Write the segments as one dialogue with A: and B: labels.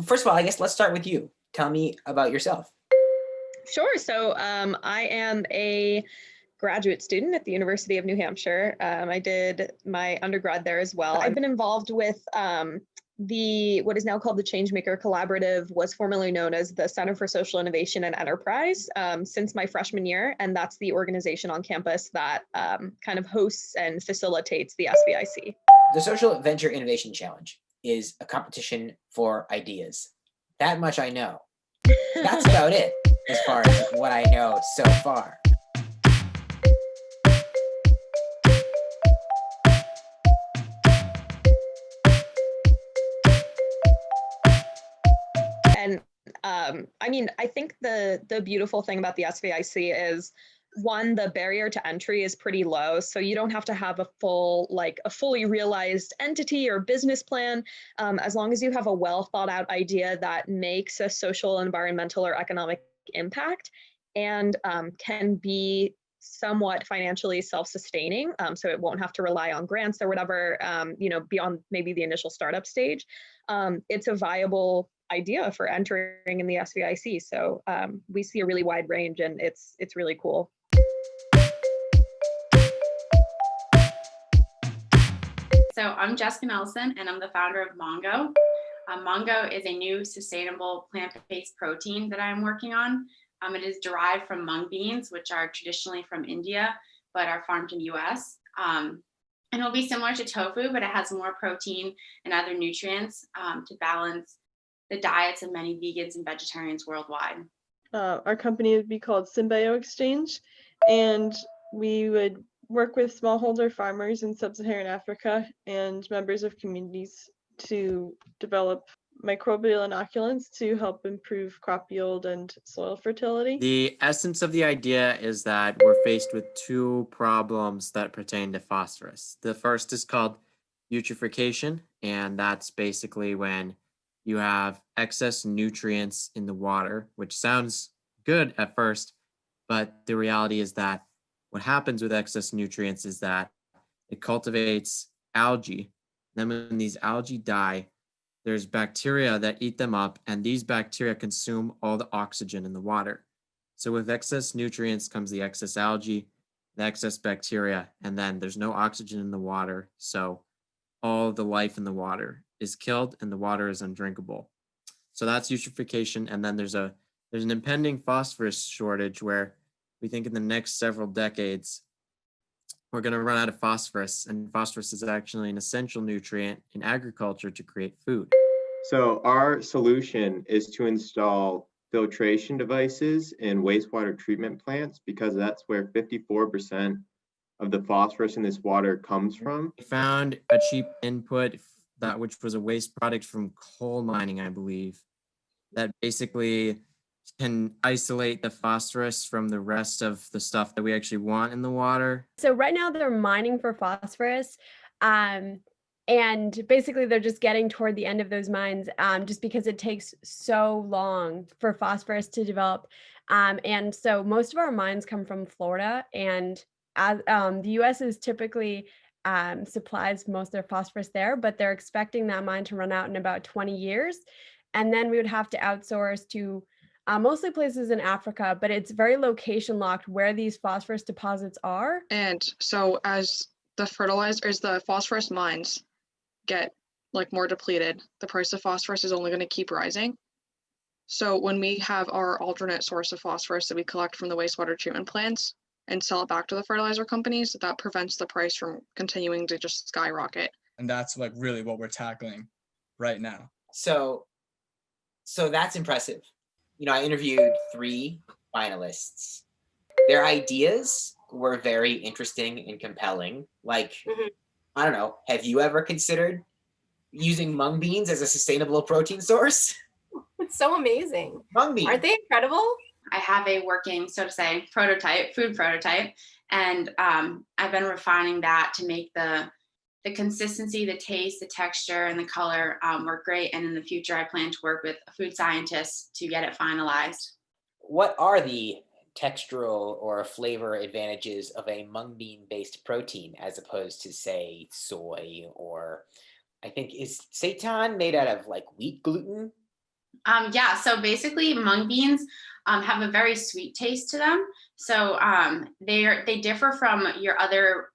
A: First of all, I guess let's start with you. Tell me about yourself.
B: Sure. I am a graduate student at the University of New Hampshire. I did my undergrad there as well. I've been involved with the what is now called the Changemaker Collaborative, was formerly known as the Center for Social Innovation and Enterprise, since my freshman year, and that's the organization on campus that kind of hosts and facilitates the SVIC.
A: The Social Venture Innovation Challenge is a competition for ideas. That much I know. That's about it as far as what I know so far.
B: And I think the beautiful thing about the SVIC is, one, the barrier to entry is pretty low, so you don't have to have a fully realized entity or business plan. As long as you have a well thought out idea that makes a social, environmental, or economic impact, and can be somewhat financially self-sustaining, so it won't have to rely on grants or whatever, beyond maybe the initial startup stage. It's a viable idea for entering in the SVIC. So we see a really wide range, and it's really cool.
C: So I'm Jessica Nelson, and I'm the founder of Mongo. Mongo is a new sustainable plant-based protein that I'm working on. It is derived from mung beans, which are traditionally from India, but are farmed in US. And it'll be similar to tofu, but it has more protein and other nutrients to balance the diets of many vegans and vegetarians worldwide.
D: Our company would be called Symbio Exchange, and we would work with smallholder farmers in sub-Saharan Africa and members of communities to develop microbial inoculants to help improve crop yield and soil fertility.
E: The essence of the idea is that we're faced with two problems that pertain to phosphorus. The first is called eutrophication, and that's basically when you have excess nutrients in the water, which sounds good at first, but the reality is that what happens with excess nutrients is that it cultivates algae. Then when these algae die, there's bacteria that eat them up, and these bacteria consume all the oxygen in the water. So with excess nutrients comes the excess algae, the excess bacteria, and then there's no oxygen in the water. So all the life in the water is killed and the water is undrinkable. So that's eutrophication. And then there's an impending phosphorus shortage where we think in the next several decades, we're going to run out of phosphorus, and phosphorus is actually an essential nutrient in agriculture to create food.
F: So our solution is to install filtration devices in wastewater treatment plants, because that's where 54% of the phosphorus in this water comes from.
E: We found a cheap input which was a waste product from coal mining, I believe, that basically can isolate the phosphorus from the rest of the stuff that we actually want in the water.
G: So right now they're mining for phosphorus, and basically they're just getting toward the end of those mines, just because it takes so long for phosphorus to develop. And so most of our mines come from Florida, and as the US is typically supplies most of their phosphorus there, but they're expecting that mine to run out in about 20 years. And then we would have to outsource to mostly places in Africa, but it's very location locked where these phosphorus deposits are.
H: And so as the phosphorus mines get more depleted, the price of phosphorus is only going to keep rising. So when we have our alternate source of phosphorus that we collect from the wastewater treatment plants and sell it back to the fertilizer companies, that prevents the price from continuing to just skyrocket.
I: And that's really what we're tackling right now.
A: So that's impressive. I interviewed 3 finalists. Their ideas were very interesting and compelling. I don't know, have you ever considered using mung beans as a sustainable protein source?
J: It's so amazing.
A: Mung beans.
J: Aren't they incredible?
C: I have a working, so to say, food prototype, and I've been refining that to make the consistency, the taste, the texture, and the color work great. And in the future, I plan to work with a food scientist to get it finalized.
A: What are the textural or flavor advantages of a mung bean based protein as opposed to, say, soy, or I think is seitan made out of wheat gluten?
C: Yeah, so basically mung beans have a very sweet taste to them. So they differ from your other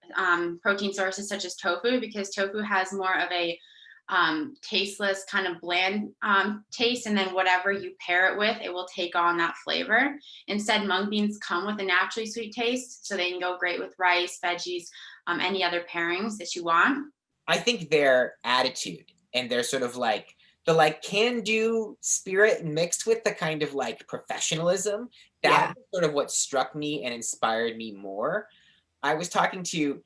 C: protein sources such as tofu, because tofu has more of a tasteless kind of bland taste, and then whatever you pair it with, it will take on that flavor. Instead, mung beans come with a naturally sweet taste, so they can go great with rice, veggies, any other pairings that you want.
A: I think their attitude and their sort of like the like can-do spirit mixed with the kind of like professionalism,
J: Yeah.
A: that's sort of what struck me and inspired me more. I was talking to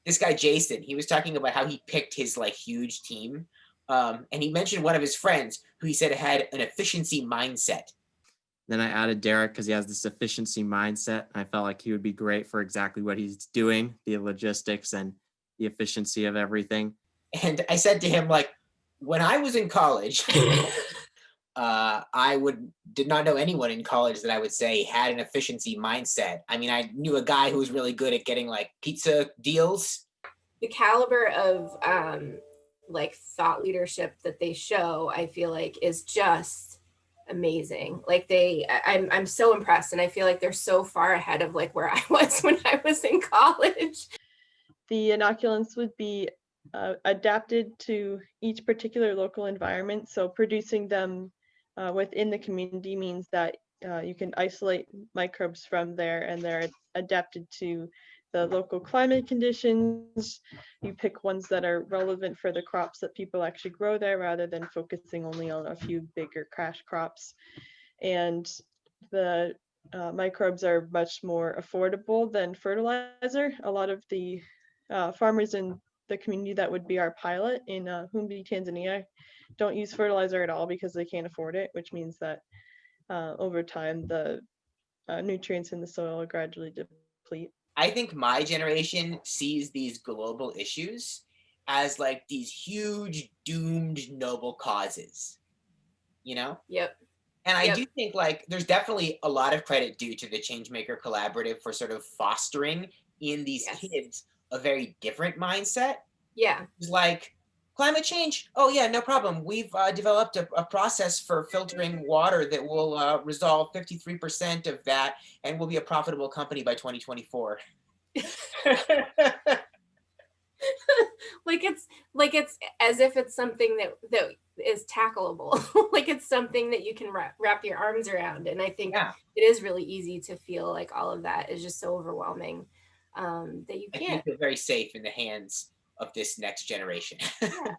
A: this guy Jason. He was talking about how he picked his like huge team, and he mentioned one of his friends who he said had an efficiency mindset.
E: Then I added Derek because he has this efficiency mindset. I felt like he would be great for exactly what he's doing, the logistics and the efficiency of everything.
A: And I said to him, like, when I was in college, did not know anyone in college that I would say had an efficiency mindset. I mean, I knew a guy who was really good at getting like pizza deals.
J: The caliber of like thought leadership that they show, I feel like, is just amazing. Like I'm so impressed, and I feel like they're so far ahead of like where I was when I was in college.
D: The inoculants would be adapted to each particular local environment. So producing them within the community means that you can isolate microbes from there, and they're adapted to the local climate conditions. You pick ones that are relevant for the crops that people actually grow there, rather than focusing only on a few bigger crash crops. And the microbes are much more affordable than fertilizer. A lot of the farmers in the community that would be our pilot in Humbi, Tanzania, don't use fertilizer at all because they can't afford it, which means that over time the nutrients in the soil gradually deplete.
A: I think my generation sees these global issues as like these huge doomed noble causes, you know?
J: Yep.
A: And I do think like there's definitely a lot of credit due to the Changemaker Collaborative for sort of fostering in these kids a very different mindset.
J: Yeah.
A: It's like climate change. Oh yeah, no problem. We've developed a process for filtering water that will resolve 53% of that, and we'll be a profitable company by 2024.
J: like it's as if it's something that is tackleable. Like it's something that you can wrap your arms around. And I think it is really easy to feel like all of that is just so overwhelming that you can't.
A: I feel very safe in the hands of this next generation.
J: Yeah.